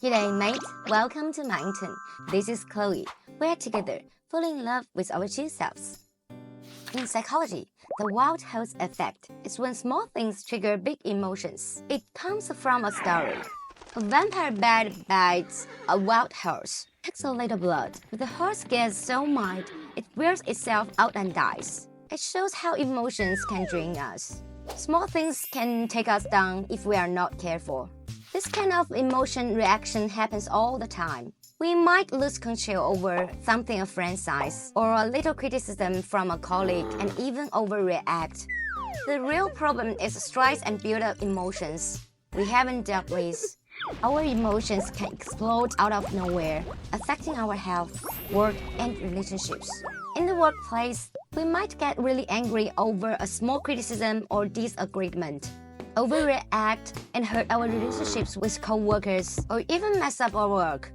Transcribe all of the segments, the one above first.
G'day mate, welcome to Mountain. This is Chloe. We're together, falling in love with our true selves. In psychology, the wild horse effect is when small things trigger big emotions. It comes from a story. A vampire bat bites a wild horse, takes a little blood, but the horse gets so mad it wears itself out and dies. It shows how emotions can drain us. Small things can take us down if we are not careful. This kind of emotion reaction happens all the time. We might lose control over something a friend says, or a little criticism from a colleague, and even overreact. The real problem is stress and build-up emotions we haven't dealt with. Our emotions can explode out of nowhere, affecting our health, work, and relationships. In the workplace, we might get really angry over a small criticism or disagreement, overreact and hurt our relationships with co-workers, or even mess up our work.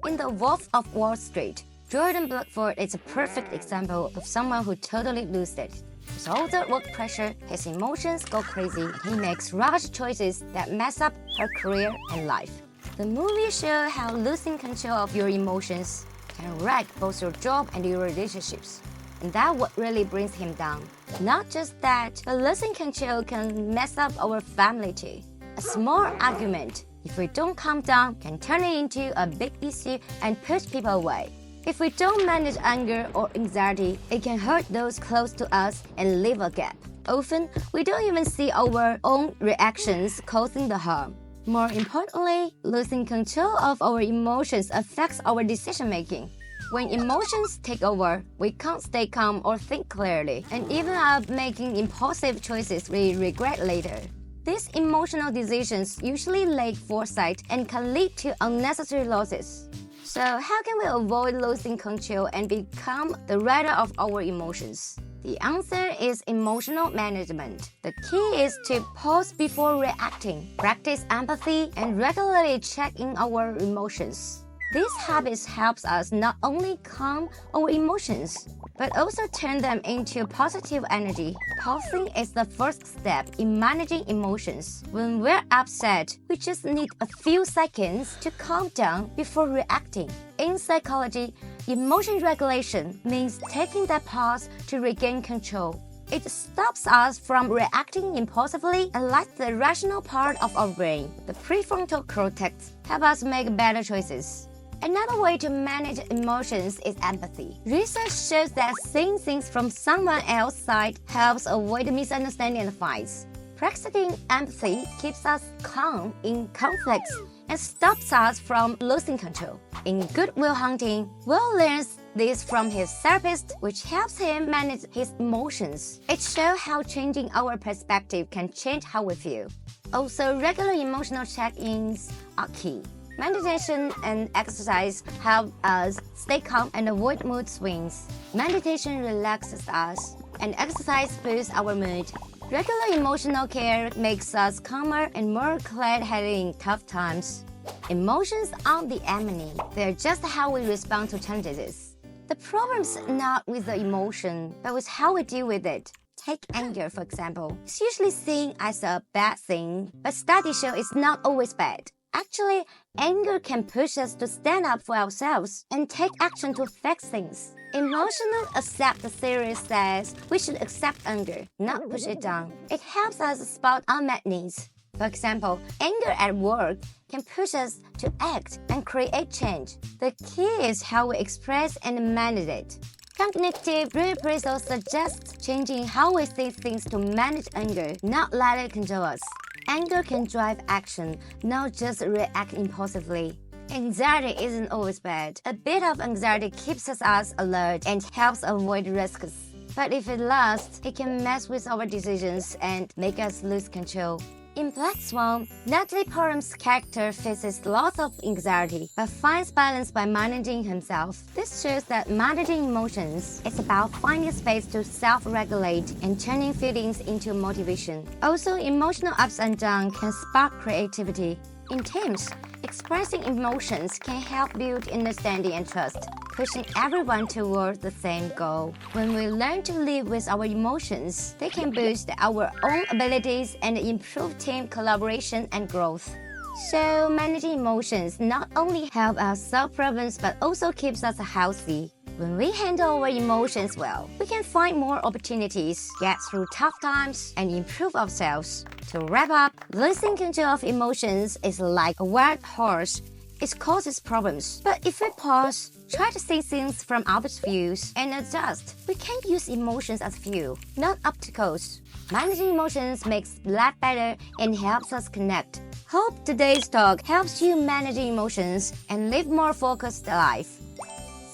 In The Wolf of Wall Street, Jordan Belfort is a perfect example of someone who totally loses it. With all the work pressure, his emotions go crazy. He makes rash choices that mess up her career and life. The movie shows how losing control of your emotions can wreck both your job and your relationships. And that's what really brings him down. Not just that, but losing control can mess up our family too. A small argument, if we don't calm down, can turn it into a big issue and push people away. If we don't manage anger or anxiety, it can hurt those close to us and leave a gap. Often, we don't even see our own reactions causing the harm. More importantly, losing control of our emotions affects our decision-making. When emotions take over, we can't stay calm or think clearly, and even up making impulsive choices we regret later. These emotional decisions usually lack foresight and can lead to unnecessary losses. So how can we avoid losing control and become the rider of our emotions? The answer is emotional management. The key is to pause before reacting, practice empathy, and regularly check in our emotions. These habits help us not only calm our emotions, but also turn them into positive energy. Pausing is the first step in managing emotions. When we're upset, we just need a few seconds to calm down before reacting. In psychology, emotion regulation means taking that pause to regain control. It stops us from reacting impulsively and lets the rational part of our brain, the prefrontal cortex, help us make better choices. Another way to manage emotions is empathy. Research shows that seeing things from someone else's side helps avoid misunderstanding and fights. Practicing empathy keeps us calm in conflicts and stops us from losing control. In Good Will Hunting, Will learns this from his therapist, which helps him manage his emotions. It shows how changing our perspective can change how we feel. Also, regular emotional check-ins are key. Meditation and exercise help us stay calm and avoid mood swings. Meditation relaxes us, and exercise boosts our mood. Regular emotional care makes us calmer and more clear-headed in tough times. Emotions aren't the enemy, they're just how we respond to challenges. The problem's not with the emotion, but with how we deal with it. Take anger, for example. It's usually seen as a bad thing, but studies show it's not always bad. Actually, anger can push us to stand up for ourselves and take action to fix things. Emotional accept theory says we should accept anger, not push it down. It helps us spot unmet needs. For example, anger at work can push us to act and create change. The key is how we express and manage it. Cognitive reappraisal suggests changing how we see things to manage anger, not let it control us. Anger can drive action, not just react impulsively. Anxiety isn't always bad. A bit of anxiety keeps us alert and helps avoid risks. But if it lasts, it can mess with our decisions and make us lose control. In Black Swan, Natalie Portman's character faces lots of anxiety, but finds balance by managing himself. This shows that managing emotions is about finding space to self-regulate and turning feelings into motivation. Also, emotional ups and downs can spark creativity. In teams, expressing emotions can help build understanding and trust, pushing everyone towards the same goal. When we learn to live with our emotions, they can boost our own abilities and improve team collaboration and growth. So managing emotions not only help us solve problems but also keeps us healthy. When we handle our emotions well, we can find more opportunities, get through tough times, and improve ourselves. To wrap up, losing control of emotions is like a wild horse. It causes problems. But if we pause, try to see things from others' views, and adjust, we can use emotions as fuel, not obstacles. Managing emotions makes life better and helps us connect. Hope today's talk helps you manage emotions and live more focused life.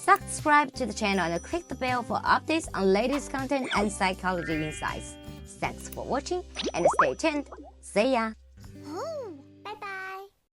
Subscribe to the channel and click the bell for updates on latest content and psychology insights. Thanks for watching and stay tuned. See ya!